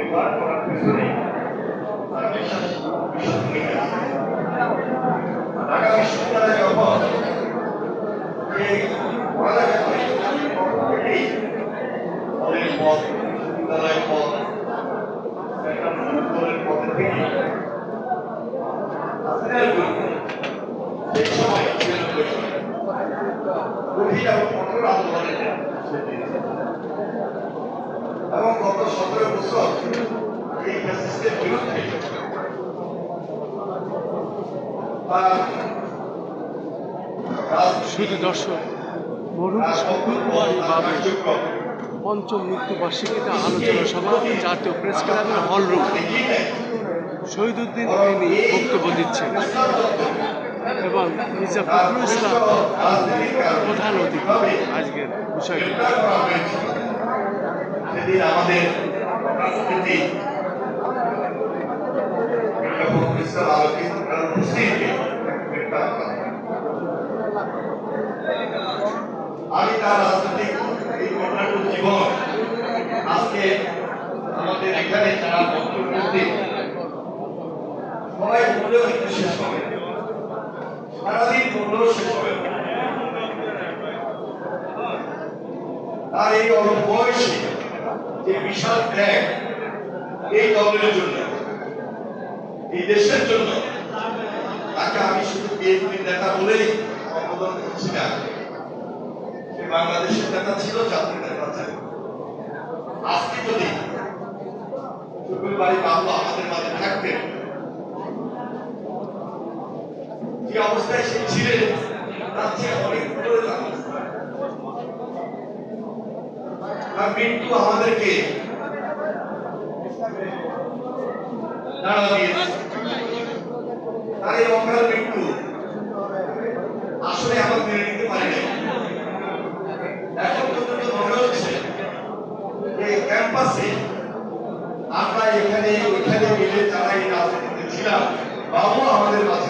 পরিবার করার পেছনে তারা বিশাল ভূমিকা আছে। ঢাকা বিশ্ববিদ্যালয়ে যখন পড়ালেখা করে থেকেই কলেজ পথ, বিশ্ববিদ্যালয়ের পথ, দলের পথে থেকে সেই সময় গভীর এবং কঠোর আন্দোলনের এবং গত 17 বছর এই ফ্যাসিস্টের বিরুদ্ধে শুধু দর্শক মরুম শুক্রবার বাবের পঞ্চম মৃত্যুবার্ষিকীতে আলোচনা সভা জাতীয় প্রেস ক্লাবের হলরুম। শহীদুদ্দিন তিনি বক্তব্য দিচ্ছেন এবং মির্জা ফখরুল ইসলাম প্রধান অতিথি আজকের বিষয়টি। সেদিন আমাদের রাষ্ট্রপতি আমি তার রাজনৈতিক এই ঘটনাটুকু জীবন আজকে আমাদের এখানে যারা বক্তব্য দিন সবাই বললেও কিন্তু শেষ হবে, সারাদিন বললেও শেষ হবে। তার এই অল্প বয়সে যে বিশাল ত্যাগ এই দলের জন্য, এই দেশের জন্য, তাকে আমি শুধু বিএনপি নেতা বলেই সম্বোধন করছি না। সে বাংলাদেশের নেতা ছিল, জাতির নেতা ছিল। আজকে যদি শুক্রবারই বাবু আমাদের মাঝে থাকতেন, যে অবস্থায় সে ছিলেন তার চেয়ে অনেক দূরে থাকতেন। তার মৃত্যু আমাদেরকে নাড়া দিয়েছে। তার এই অকাল মৃত্যু আসলে আমরা মেনে নিতে পারি না। এখন পর্যন্ত মনে হচ্ছে যে ক্যাম্পাসে আমরা এখানে ওইখানে মিলে যারা এই রাজনীতিতে ছিলাম, বাবু আমাদের মাঝে